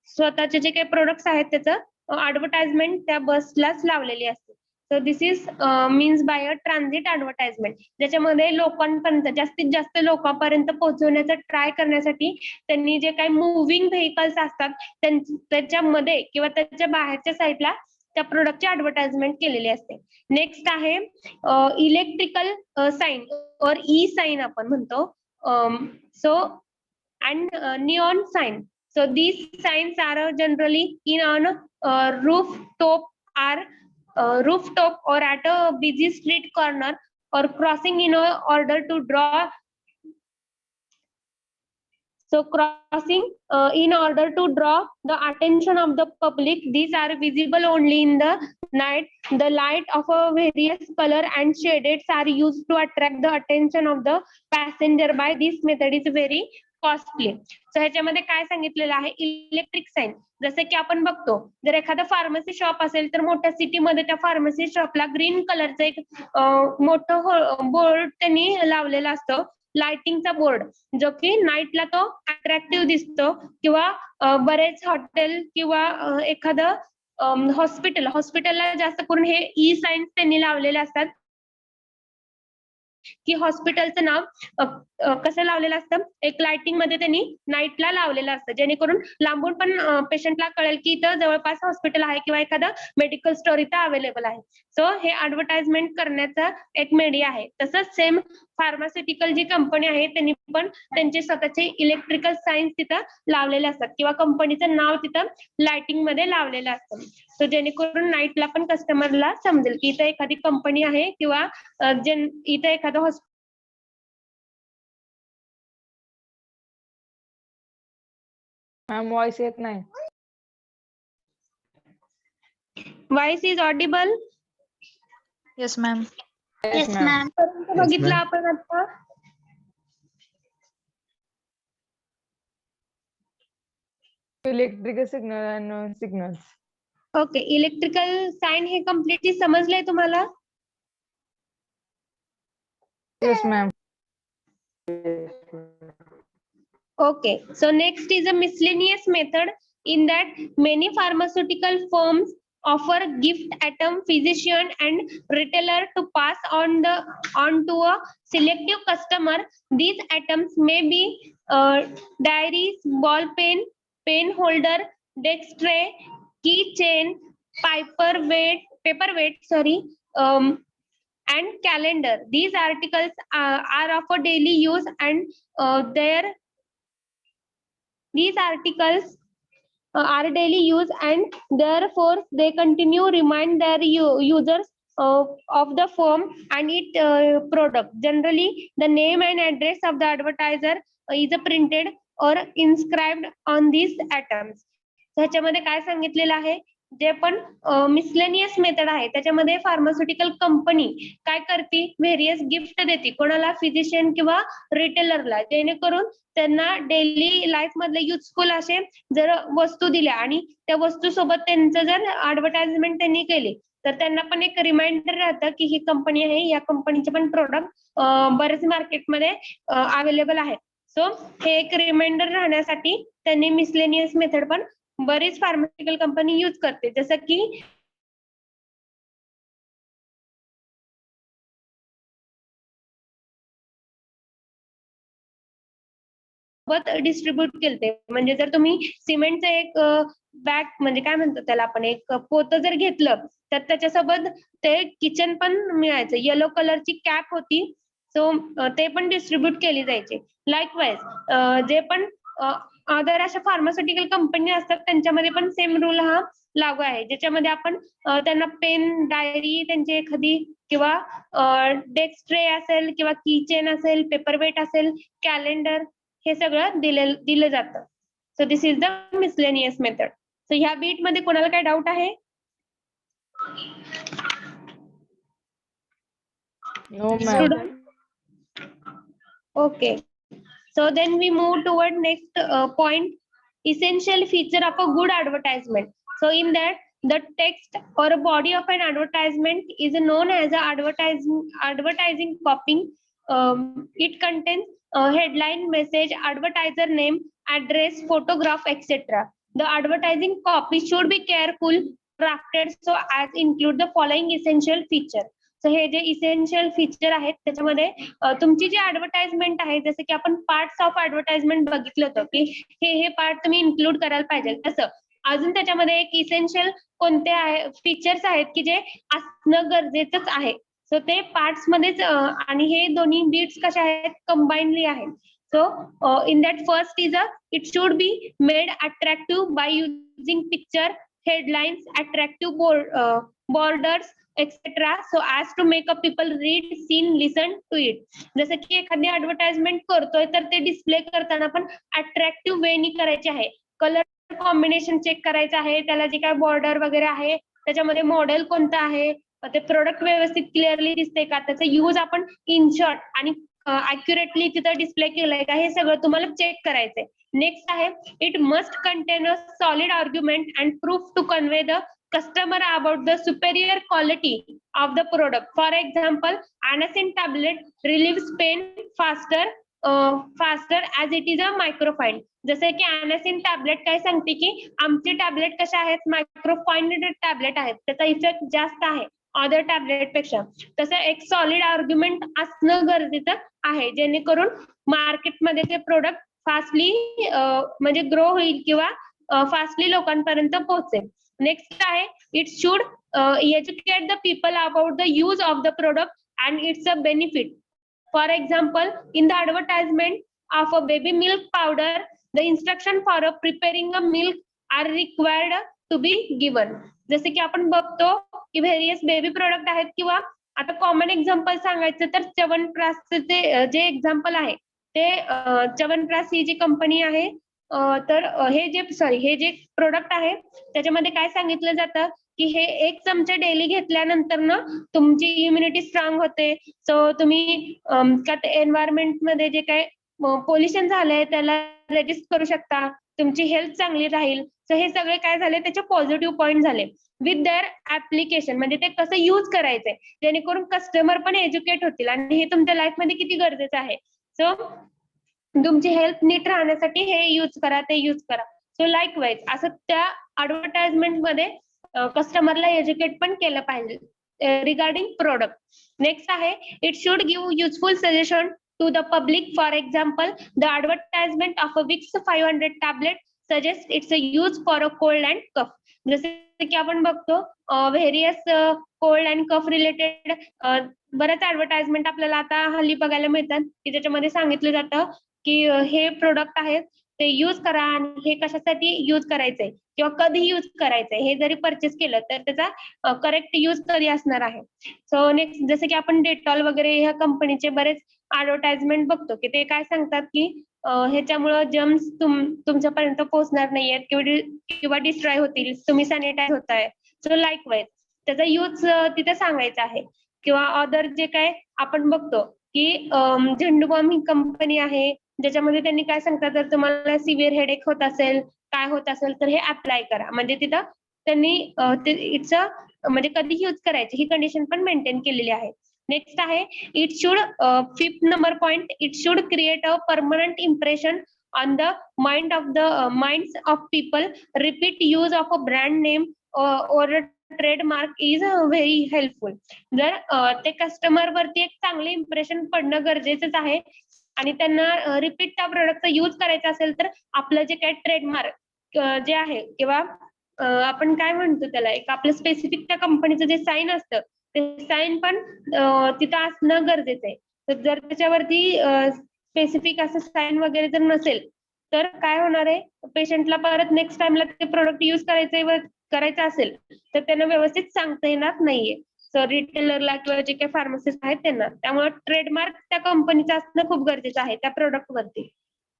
A: स्वतःचे जे काही प्रोडक्ट्स आहेत त्याचं ऍडव्हर्टाइजमेंट त्या बसलाच लावलेली असते. So this is means by a transit advertisement, ज्याच्यामध्ये लोकांपर्यंत जास्तीत जास्त लोकांपर्यंत पोहोचवण्याचा ट्राय करण्यासाठी त्यांनी जे काही मुव्हिंग व्हेकल्स असतात त्याच्यामध्ये किंवा त्याच्या बाहेरच्या साईडला त्या प्रोडक्टची ऍडव्हर्टाइजमेंट केलेली असते. नेक्स्ट आहे इलेक्ट्रिकल साईन और ई साईन आपण म्हणतो. So and neon sign. So these signs are generally in on rooftop or at a busy street corner or crossing in order to draw. So crossing in order to draw the attention of the public. These are visible only in the night. The light of a various color and shades are used to attract the attention of the passenger. By this method is very costly. So ह्याच्यामध्ये काय सांगितलेलं आहे, electric sine. जसं की आपण बघतो जर एखादा फार्मसी शॉप असेल तर मोठ्या सिटीमध्ये त्या फार्मसी शॉपला ग्रीन कलरचं एक मोठं बोर्ड त्यांनी लावलेला असतो, लाइटिंगचा बोर्ड, जो की नाईटला तो अट्रॅक्टिव्ह दिसतो. किंवा बरेच हॉटेल किंवा एखादं हॉस्पिटलला जास्त करून हे ई साईन्स त्यांनी लावलेले असतात की हॉस्पिटलचं नाव कसं लावलेलं असतं, एक लाइटिंग मध्ये त्यांनी नाईटला लावलेलं असतं, जेणेकरून लांबून पण पेशंटला कळेल की इथं जवळपास हॉस्पिटल आहे किंवा एखादा मेडिकल स्टोर इथं अवेलेबल आहे. सो हे ऍडव्हर्टाइजमेंट करण्याचा एक मीडिया आहे. तसंच सेम फार्मास्युटिकल जी कंपनी आहे त्यांनी पण त्यांचे स्वतःचे इलेक्ट्रिकल सायन्स तिथं लावलेले असतात किंवा कंपनीचं नाव तिथं लाइटिंग मध्ये लावलेलं असतं. सो जेणेकरून नाईटला पण कस्टमरला समजेल की इथं एखादी कंपनी आहे किंवा इथं एखादं
C: मॅम वॉइस येत नाही.
A: Voice is audible.
E: Yes, ma'am.
C: Yes, ma'am.
A: बघितलं आपण आता.
C: Electrical signal and signals.
A: Okay, electrical sign हे कम्प्लिटली समजलंय तुम्हाला?
C: Yes, ma'am.
A: Okay, so next is a miscellaneous method. In that, many pharmaceutical firms offer gift item physician and retailer to pass on to a selective customer. These items may be diaries, ball pen, pen holder, desk tray, keychain, paperweight, and calendar. These articles are of a daily use and these articles are daily use and therefore they continue remind their users of the firm and its product. Generally, the name and address of the advertiser is printed or inscribed on these items. ह्याच्यामध्ये काय सांगितलेलं आहे, जे पण miscellaneous method आहे त्याच्यामध्ये pharmaceutical company काय करते, व्हेरियस गिफ्ट देते कोणाला, फिजिशियन किंवा रिटेलरला, जेणेकरून त्यांना डेली लाईफ मधले युजफुल असे जर वस्तू दिल्या आणि त्या वस्तू सोबत त्यांचं जर ऍडव्हर्टाइजमेंट त्यांनी केली तर त्यांना पण एक रिमाइंडर राहतं की ही कंपनी आहे, या कंपनीचे पण प्रोडक्ट बरेच मार्केटमध्ये अवेलेबल आहेत. सो हे एक रिमाइंडर राहण्यासाठी त्यांनी मिसलेनियस मेथड पण बरीच फार्मास्युटिकल कंपनी यूज करते. जसं की डिस्ट्रीब्युट केलते, म्हणजे जर तुम्ही सिमेंटचं एक बॅग म्हणजे काय म्हणतो त्याला आपण, एक पोतं जर घेतलं तर त्याच्यासोबत ते किचन पण मिळायचं, येलो कलरची कॅप होती. सो ते पण डिस्ट्रीब्युट केली जायचे. लाईकवाईज जे पण अदर अशा फार्मास्युटिकल कंपनी असतात त्यांच्यामध्ये पण सेम रूल हा लागू आहे, ज्याच्यामध्ये आपण त्यांना पेन, डायरी त्यांची एखादी किंवा डेस्क ट्रे असेल किंवा कीचेन असेल, पेपरवेट असेल, कॅलेंडर, हे सगळं दिलं जातं. So this is the miscellaneous method. So ह्या बीट मध्ये कोणाला काय डाऊट आहे?
C: No, ma'am.
A: Student? Okay. So then we move toward next point, essential feature of a good advertisement. So in that, the text or a body of an advertisement is known as a advertising copy. It contains a headline, message, advertiser name, address, photograph, etc. The advertising copy should be careful crafted so as include the following essential feature. So हे जे essential feature आहेत त्याच्यामध्ये तुमची जी advertisement आहे जसं की आपण parts of advertisement बघितलं होतं की हे पार्ट तुम्ही इन्क्लूड करायला पाहिजे तसं अजून त्याच्यामध्ये एक इसेन्शियल कोणते आहे फीचर्स आहेत की जे असणं गरजेचंच आहे. सो ते पार्ट्स मध्येच आणि हे दोन्ही बीट्स कशा आहेत कंबाईनली आहेत. So in that first is it should be made attractive by using picture headlines attractive borders etcetera so as to make a people read seen listen to it. जसं की एखादी ऍडव्हर्टाइजमेंट करतोय तर ते display करताना पण attractive वेनी करायचे आहे. कलर कॉम्बिनेशन चेक करायचं आहे, त्याला जे काय बॉर्डर वगैरे आहे त्याच्यामध्ये मॉडेल कोणतं आहे, ते प्रोडक्ट व्यवस्थित क्लिअरली दिसते का, त्याचा यूज आपण इन शॉर्ट आणि अॅक्युरेटली तिथं डिस्प्ले केलंय का हे सगळं तुम्हाला चेक करायचंय. नेक्स्ट आहे it must contain a solid argument and proof to convey the customer about the superior quality of the product. For example, Anacin tablet relieves pain faster as it is a microfine. जसे की Anacin tablet काय सांगते की आमचे tablet कशा आहेत मायक्रोफाईन tablet आहेत त्याचा इफेक्ट जास्त आहे अदर टॅबलेट पेक्षा. तसं एक सॉलिड आर्ग्युमेंट असणं गरजेचं आहे जेणेकरून मार्केटमध्ये ते प्रोडक्ट फास्टली म्हणजे ग्रो होईल किंवा फास्टली लोकांपर्यंत पोहोचेल. नेक्स्ट आहे it should educate the people about the use of the product and its a benefit. For example in the advertisement of a baby milk powder the instruction for preparing a milk are required to be given. जसे की आपण बघतो की various baby product आहेत किंवा आता common example सांगायचं तर च्यवनप्राशचे जे एक्झाम्पल आहे ते च्यवनप्राश ही जी कंपनी आहे तर हे जे प्रोडक्ट आहे त्याच्यामध्ये काय सांगितलं जातं की हे 1 चमचे डेली घेतल्यानंतर ना तुमची इम्युनिटी स्ट्रॉंग होते. सो तुम्ही एन्व्हायरमेंट मध्ये जे काय पोल्युशन झालंय त्याला रेजिस्ट करू शकता, तुमची हेल्थ चांगली राहील. सो हे सगळे काय झाले त्याचे पॉझिटिव्ह पॉईंट झाले विथ देअर ऍप्लिकेशन म्हणजे ते कसं युज करायचंय जेणेकरून कस्टमर पण एज्युकेट होतील आणि हे तुमच्या लाईफमध्ये किती गरजेचं आहे. सो तुमची हेल्थ नीट राहण्यासाठी हे यूज करा ते यूज करा. सो लाईक वाईज असं त्या ऍडव्हर्टाइजमेंट मध्ये कस्टमरला एज्युकेट पण केलं पाहिजे रिगार्डिंग प्रोडक्ट. नेक्स्ट आहे it should give useful suggestion to the public. For example the advertisement of a Vicks 500 tablet suggest its a use for a cold and cough. जसे की आपण बघतो various cold and cough related बऱ्याच advertisement आपल्याला आता हल्ली बघायला मिळतात की त्याच्यामध्ये सांगितलं जातं की हे प्रोडक्ट आहेत ते यूज करा आणि हे कशासाठी यूज करायचंय किंवा कधी यूज करायचंय हे जरी परचेस केलं तर त्याचा करेक्ट यूज कधी असणार आहे. सो नेक्स्ट जसं की आपण डेटॉल वगैरे ह्या कंपनीचे बरेच ऍडव्हर्टाइजमेंट बघतो की ते काय सांगतात की ह्याच्यामुळं जर्म्स तुमच्यापर्यंत पोहोचणार नाहीयेत किंवा डिस्ट्रॉय होतील, तुम्ही सॅनिटाईज होताय. सो लाईक वाईज त्याचा यूज तिथे सांगायचा आहे. किंवा अदर जे काय आपण बघतो की झेंडूबॉम्ब ही कंपनी आहे ज्याच्यामध्ये त्यांनी काय सांगतात जर तुम्हाला सिव्हिअर हेडेक होत असेल काय होत असेल तर हे अप्लाय करा म्हणजे तिथं त्यांनी इट्स म्हणजे कधी यूज करायची ही कंडिशन पण मेंटेन केलेली आहे. नेक्स्ट आहे it should 5th number point it should create a permanent impression on the minds of people. Repeat use of a brand name और ट्रेडमार्क इज व्हेरी हेल्पफुल. जर ते कस्टमर वरती एक चांगले इम्प्रेशन पडणं गरजेचंच आहे आणि त्यांना रिपीट त्या प्रोडक्टचा यूज करायचा असेल तर आपलं जे काही ट्रेडमार्क जे आहे किंवा आपण काय म्हणतो त्याला एक आपलं स्पेसिफिक त्या कंपनीचं जे साईन असतं ते साईन पण तिथं असणं गरजेचं आहे. तर जर त्याच्यावरती स्पेसिफिक असं साईन वगैरे जर नसेल तर काय होणार आहे पेशंटला परत नेक्स्ट टाइमला ते प्रोडक्ट यूज करायचं असेल तर त्यांना व्यवस्थित सांगता येणार नाहीये. सो रिटेलरला किंवा जे काही फार्मसिस्ट आहेत त्यांना त्यामुळे ट्रेडमार्क त्या कंपनीचा असणं खूप गरजेचं आहे त्या प्रोडक्ट वरती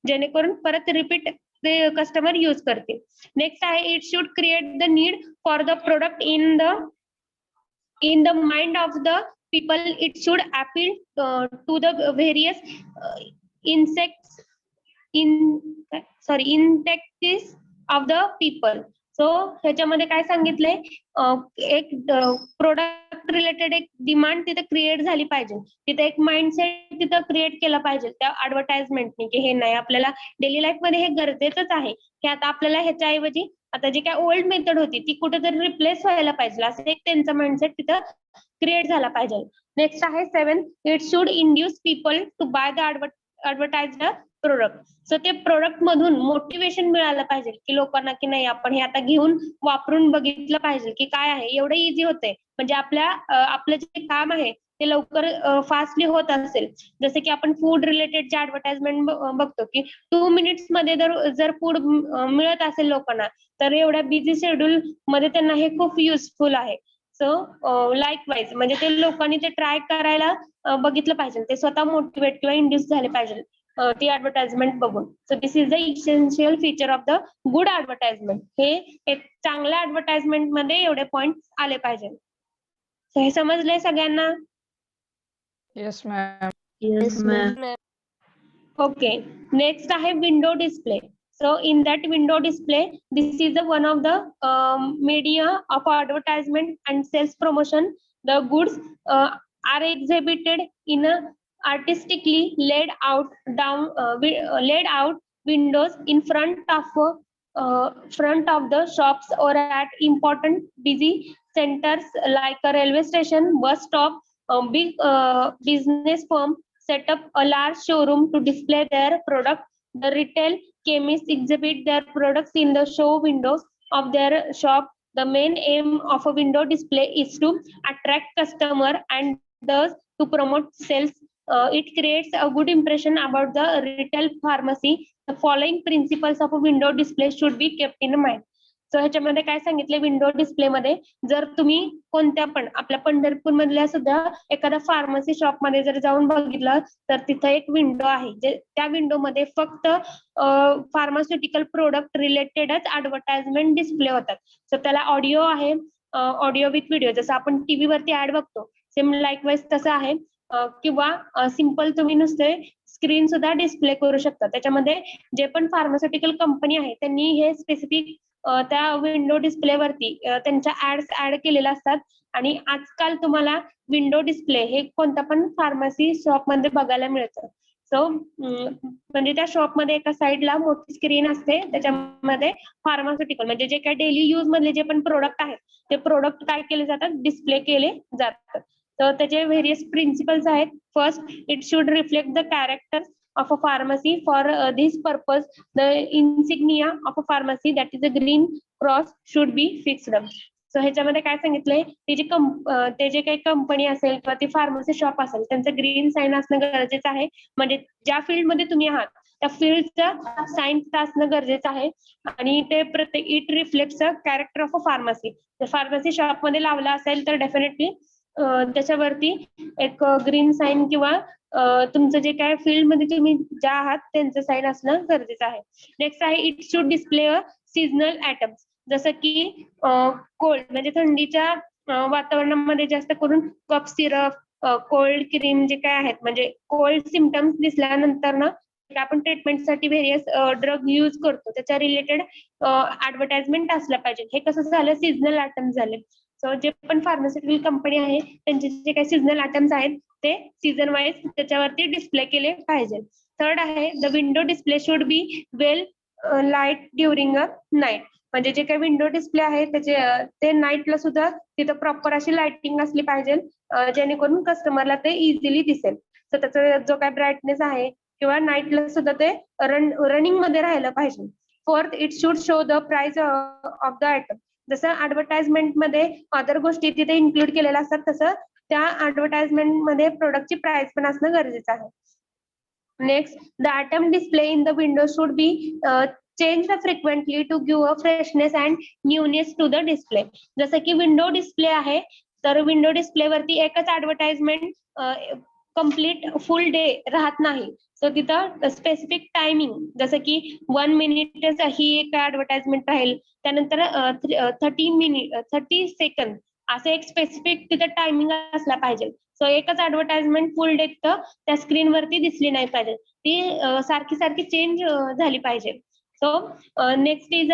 A: जेणेकरून परत रिपीट ते कस्टमर यूज करतील. नेक्स्ट आहे it should create the need for the product in the in the mind of the people it should appeal to the various insects insects of the people. So ह्याच्यामध्ये काय सांगितलंय, एक product related एक demand तिथे create झाली पाहिजे, तिथे एक माइंडसेट तिथं क्रिएट केला पाहिजे त्या ऍडव्हर्टाइजमेंटने, की हे नाही आपल्याला डेली लाईफ मध्ये हे गरजेचंच आहे, की आता आपल्याला ह्याच्याऐवजी आता जी काय ओल्ड मेथड होती ती कुठेतरी रिप्लेस व्हायला पाहिजे, असं एक त्यांचा माइंडसेट तिथं क्रिएट झाला पाहिजे. नेक्स्ट आहे 7, it should induce people to buy the advertised product. So ते प्रोडक्ट मधून मोटिवेशन मिळालं पाहिजे, की लोकांना की नाही आपण हे आता घेऊन वापरून बघितलं पाहिजे की काय आहे, एवढं इझी होतंय, म्हणजे आपलं जे काम आहे ते लवकर फास्टली होत असेल. जसं की आपण फूड रिलेटेड जे ऍडव्हर्टाइजमेंट बघतो, की 2 मिनिट्स मध्ये जर फूड मिळत असेल लोकांना, तर एवढ्या बिझी शेड्यूल मध्ये त्यांना हे खूप युजफुल आहे. सो लाईकवाईज म्हणजे ते लोकांनी ते ट्राय करायला बघितलं पाहिजे, ते स्वतः मोटिवेट किंवा इंड्यूस झाले पाहिजे ती ऍडव्हर्टाइजमेंट बघून. So this is the essential feature of the good advertisement. हे एक चांगल्या ऍडव्हर्टाइजमेंट मध्ये एवढे पॉइंट आले पाहिजे. सो हे समजलंय सगळ्यांना?
C: Yes, ma'am.
B: Yes, ma'am.
A: Okay. Next I have window display. So in that window display, this is the one of the media of advertisement and sales promotion. The goods are exhibited in a artistically laid out windows in front of the shops or at important busy centers like a railway station, bus stop. Big business firm set up a large showroom to display their product. The retail chemists exhibit their products in the show windows of their shop. The main aim of a window display is to attract customer and thus to promote sales. It creates a good impression about the retail pharmacy. The following principles of a window display should be kept in mind. So ह्याच्यामध्ये काय सांगितलं, window display मध्ये जर तुम्ही कोणत्या पण आपल्या पंढरपूर मधल्या सुद्धा एखाद्या फार्मसी शॉप मध्ये जर जाऊन बघितलं, तर तिथं एक विंडो आहे, जे त्या विंडो मध्ये फक्त फार्मास्युटिकल प्रोडक्ट रिलेटेडच ऍडव्हर्टाइजमेंट डिस्प्ले होतात. सो त्याला ऑडिओ आहे, ऑडिओ विथ व्हिडिओ, जसं आपण टीव्ही वरती ऍड बघतो सेम लाईकवाईज तसं आहे, किंवा सिंपल तुम्ही नुसते स्क्रीन सुद्धा डिस्प्ले करू शकता. त्याच्यामध्ये जे पण फार्मास्युटिकल कंपनी आहे त्यांनी हे स्पेसिफिक त्या विंडो डिस्प्ले वरती त्यांच्या ऍड्स ऍड केलेल्या असतात. आणि आजकाल तुम्हाला विंडो डिस्प्ले हे कोणत्या पण फार्मसी शॉप मध्ये बघायला मिळतं. सो म्हणजे त्या शॉप मध्ये एका साइडला मोठी स्क्रीन असते, त्याच्यामध्ये फार्मास्युटिकल म्हणजे जे काही डेली यूज मधले जे पण प्रोडक्ट आहेत ते प्रोडक्ट काय केले जातात, डिस्प्ले केले जातात. तर त्याचे व्हेरियस प्रिन्सिपल्स आहेत. First, it should reflect the character of a pharmacy. For this purpose, the insignia of a pharmacy, that is a green cross, should be fixed. So ह्याच्यामध्ये काय सांगितलंय, ते जे काही कंपनी असेल किंवा ती फार्मसी शॉप असेल त्यांचं ग्रीन साईन असणं गरजेचं आहे. म्हणजे ज्या फील्ड मध्ये तुम्ही आहात त्या फील्डचं साईन असणं गरजेचं आहे. आणि ते प्रत्येक it reflects the character of a pharmacy. Pharmacy shop मध्ये लावला असेल तर डेफिनेटली त्याच्यावरती एक ग्रीन साईन किंवा तुमचं जे काय फील्ड मध्ये तुम्ही ज्या आहात त्यांचं साईन असणं गरजेचं आहे. नेक्स्ट आहे, it should display a seasonal items. जसं की कोल्ड म्हणजे थंडीच्या वातावरणामध्ये जास्त करून कफ सिरप, कोल्ड क्रीम जे काय आहेत, म्हणजे कोल्ड सिम्पटम्स दिसल्यानंतर ना आपण ट्रीटमेंटसाठी व्हेरियस ड्रग यूज करतो, त्याच्या रिलेटेड ऍडव्हर्टाइजमेंट असल्या पाहिजे. हे कसं झालं, सीझनल आयटम्स झाले. सो जे पण फार्मास्युटिकल कंपनी आहे त्यांचे जे काही सीझनल आयटम्स आहेत ते सीझन वाईज त्याच्यावरती डिस्प्ले केले पाहिजे. थर्ड आहे, the window display should be well light during a night. म्हणजे जे काही विंडो डिस्प्ले आहे ते नाईटला सुद्धा तिथं प्रॉपर अशी लाइटिंग असली पाहिजे, जेणेकरून कस्टमरला ते इझिली दिसेल. सो त्याचा जो काय ब्राईटनेस आहे किंवा नाईटला सुद्धा ते रनिंग मध्ये राहिलं पाहिजे. Fourth, it should show the price of the item. जसं ऍडव्हर्टाइजमेंट मध्ये अदर गोष्टी तिथे इन्क्लूड केलेल्या असतात, तसं त्या ऍडव्हर्टाइजमेंट मध्ये प्रोडक्टची प्राइस पण असणं गरजेचं आहे. Next, the item display in the window should be change frequently to give a freshness and newness to the display. जसं की विंडो डिस्प्ले आहे, तर विंडो डिस्प्ले वरती एकच ऍडव्हर्टाइजमेंट कम्प्लीट फुल डे राहत नाही. सो तिथं स्पेसिफिक टायमिंग, जसं की 1 मिनिट ही एक ऍडव्हर्टाइजमेंट राहील, त्यानंतर 30 सेकंद असं एक स्पेसिफिक तिथे टायमिंग असला पाहिजे. सो एकच ऍडव्हर्टाइजमेंट फुल डे त्या स्क्रीन वरती दिसली नाही पाहिजे, ती सारखी सारखी चेंज झाली पाहिजे. So next is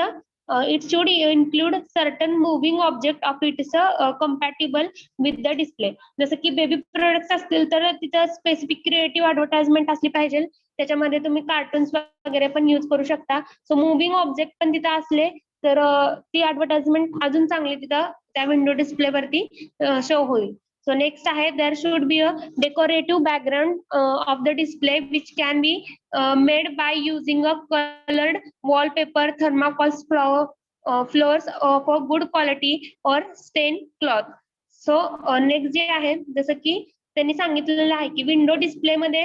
A: it should include certain moving object of its compatible with the display. जसं की बेबी प्रोडक्ट्स असतील तर तिथं स्पेसिफिक क्रिएटिव्ह ऍडव्हर्टाइजमेंट असली पाहिजे, त्याच्यामध्ये तुम्ही कार्टून्स वगैरे पण यूज करू शकता. सो मुव्हिंग ऑब्जेक्ट पण तिथं असले तर ती ऍडव्हर्टाइजमेंट अजून चांगली तिथं त्या विंडो डिस्प्ले वरती शो होईल. सो नेक्स्ट आहे there should be a decorative background of the display which can be made by using a coloured wallpaper, thermocols, flowers of a good quality or stain cloth. So next जे आहे जसं की त्यांनी सांगितलेलं आहे की window display मध्ये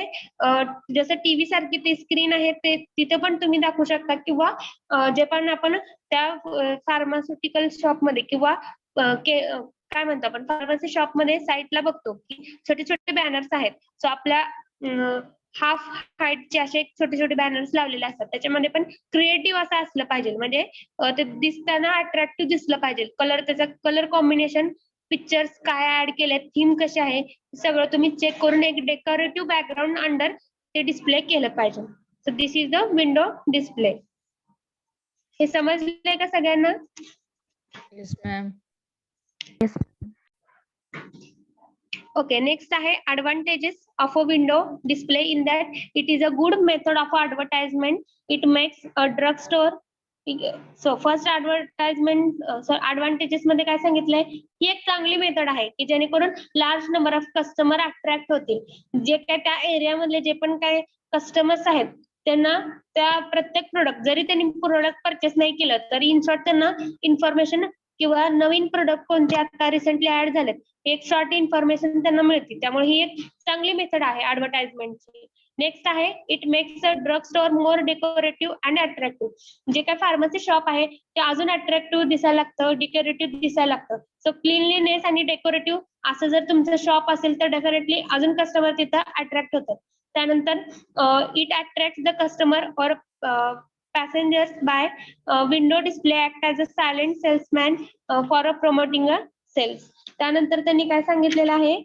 A: जसं टीव्ही सारखी ती स्क्रीन आहे ते तिथे पण तुम्ही दाखवू शकता, किंवा जे पण आपण त्या फार्मास्युटिकल शॉप मध्ये किंवा काय म्हणतो आपण फार्मसी शॉप मध्ये साईटला बघतो की छोटे छोटे बॅनर्स आहेत. सो आपल्या हाफ हाईटचे असे छोटे छोटे बॅनर्स लावलेले असतात, त्याच्यामध्ये पण क्रिएटिव्ह असं असलं पाहिजे, म्हणजे ते दिसताना अट्रॅक्टिव्ह दिसलं पाहिजे. त्याचा कलर कॉम्बिनेशन, पिक्चर्स काय ऍड केले, थीम कशी आहे, सगळं तुम्ही चेक करून एक डेकोरेटिव्ह बॅकग्राऊंड अंडर ते डिस्प्ले केलं पाहिजे. So this is the window display. हे समजलंय का सगळ्यांना?
C: Yes, ma'am.
A: Okay, next आहे advantages of a window display in that it is a good method of advertisement. It makes a drugstore. So first advertisement, advantages मध्ये काय सांगितलंय, ही एक चांगली method आहे की जेणेकरून large number of customer attract होतील. जे काय त्या एरियामधले जे पण काय कस्टमर्स आहेत त्यांना त्या प्रत्येक प्रोडक्ट, जरी त्यांनी प्रोडक्ट परचेस नाही केलं तरी इन शॉर्ट त्यांना इन्फॉर्मेशन किंवा नवीन प्रोडक्ट कोणते आता रिसेंटली ऍड झालेत एक शॉर्ट इन्फॉर्मेशन त्यांना मिळते. त्यामुळे ही एक चांगली मेथड आहे ऍडव्हर्टाइजमेंटची. नेक्स्ट आहे it makes a drug store more decorative and attractive. जे काय फार्मसी शॉप आहे ते अजून अट्रॅक्टिव्ह दिसायला लागतं, डेकोरेटिव्ह दिसायला लागतं. सो क्लीनलीनेस आणि डेकोरेटिव्ह असं जर तुमचं शॉप असेल तर डेफिनेटली अजून कस्टमर तिथं अट्रॅक्ट होतात. त्यानंतर इट अट्रॅक्ट द कस्टमर और passengers by window display act as a silent salesman for a promoting a sales. त्यानंतर त्यांनी काय सांगितलेलं आहे,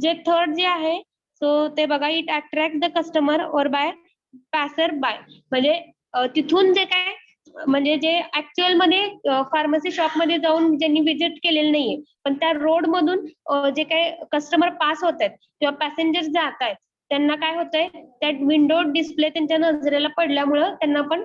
A: जे थर्ड जे आहे सो ते बघा, इट अट्रॅक्ट द कस्टमर और बाय पॅसर बाय. म्हणजे तिथून जे काय, म्हणजे जे ऍक्च्युअल मध्ये फार्मसी शॉप मध्ये जाऊन ज्यांनी व्हिजिट केलेलं नाहीये पण त्या रोड मधून जे काही कस्टमर पास होत आहेत किंवा पॅसेंजर्स जात आहेत त्यांना काय होतंय, त्या विंडो डिस्प्ले त्यांच्या नजरेला पडल्यामुळं त्यांना पण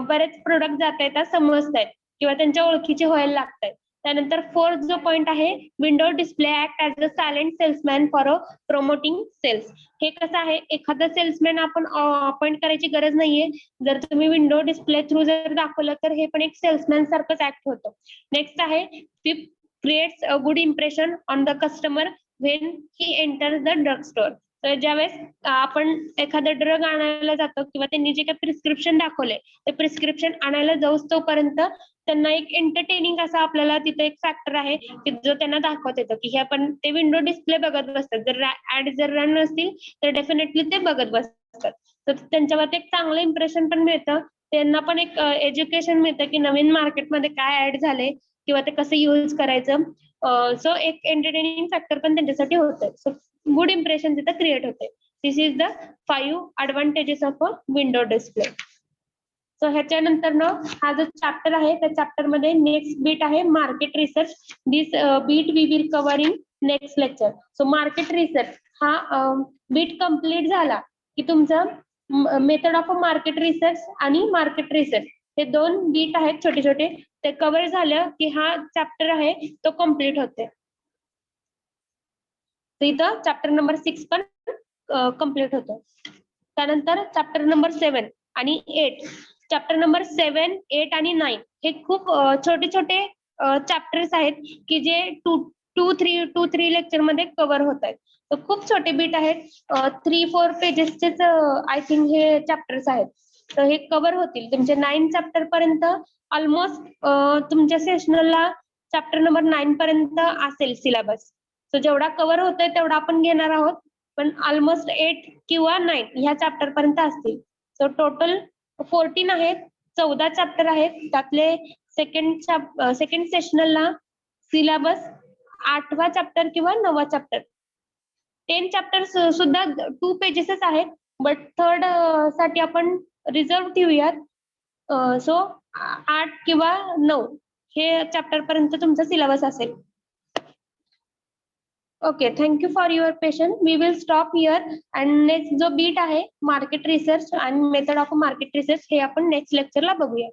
A: बरेच प्रोडक्ट जात आहेत समजतायत किंवा त्यांच्या ओळखीचे व्हायला लागतात. त्यानंतर फोर्थ जो पॉइंट आहे, window display act as a silent salesman for a promoting sales. हे कसं आहे, एखादा सेल्समॅन आपण अपॉइंट करायची गरज नाहीये. जर तुम्ही विंडो डिस्प्ले थ्रू जर दाखवलं तर हे पण एक सेल्समॅन सारखंच ऍक्ट होतं. नेक्स्ट आहे fifth, creates a good impression on the customer when he enters the drug store. तर ज्यावेळेस आपण एखादा ड्रग आणायला जातो किंवा त्यांनी जे काही प्रिस्क्रिप्शन दाखवले ते प्रिस्क्रिप्शन आणायला जाऊच तोपर्यंत त्यांना एक एंटरटेनिंग असा आपल्याला तिथे एक फॅक्टर आहे की जो त्यांना दाखवत येतो की हे आपण ते विंडो डिस्प्ले बघत बसतात. जर ऍड जर रन नसतील तर डेफिनेटली ते बघत बसतात. तर त्यांच्यावर एक चांगलं इम्प्रेशन पण मिळतं, त्यांना पण एक एज्युकेशन मिळतं की नवीन मार्केटमध्ये काय ऍड झाले किंवा ते कसं यूज करायचं. सो एक एंटरटेनिंग फॅक्टर पण त्यांच्यासाठी होतं. सो गुड इम्प्रेशन तिथं क्रिएट होते. This is the 5 advantages of a window display. So ह्याच्यानंतर ना हा जो चॅप्टर आहे त्या चॅप्टर मध्ये नेक्स्ट बीट आहे market research. This beat we will cover in next lecture. So market research हा बीट कम्प्लीट झाला की तुमचं method of a market research आणि मार्केट रिसर्च हे 2 बीट आहेत छोटे छोटे, ते कव्हर झालं की हा चॅप्टर आहे तो कम्प्लीट होते. इथं चॅप्टर नंबर 6 पण कम्प्लीट होतो. त्यानंतर चॅप्टर नंबर 7 आणि 8. चॅप्टर नंबर 7, 8 आणि 9 हे खूप छोटे छोटे चॅप्टर्स आहेत की जे 2-3 लेक्चर मध्ये कव्हर होत आहेत. तर खूप छोटे बीट आहेत, 3-4 पेजेसचेच आय थिंक हे चॅप्टर्स आहेत. तर हे कव्हर होतील तुमचे 9 चॅप्टर पर्यंत. ऑलमोस्ट तुमच्या सेशनलला चॅप्टर नंबर 9 पर्यंत असेल सिलेबस. सो जेवढा कव्हर होतोय तेवढा आपण घेणार आहोत, पण ऑलमोस्ट 8 किंवा 9 ह्या चॅप्टर पर्यंत असतील. सो टोटल 14 आहेत, 14 चॅप्टर आहेत. त्यातले सेकंड सेशनलला सिलेबस 8वा चॅप्टर किंवा 9वा चॅप्टर. 10 चॅप्टर्स सुद्धा 2 पेजेसच आहेत, बट थर्ड साठी आपण रिझर्व ठेवूयात. सो 8 किंवा 9 हे चॅप्टर पर्यंत तुमचा सिलेबस असेल. Okay, thank you for your patience. We will stop here and next जो बीट आहे मार्केट रिसर्च आणि मेथड ऑफ मार्केट रिसर्च हे आपण नेक्स्ट लेक्चरला बघूया.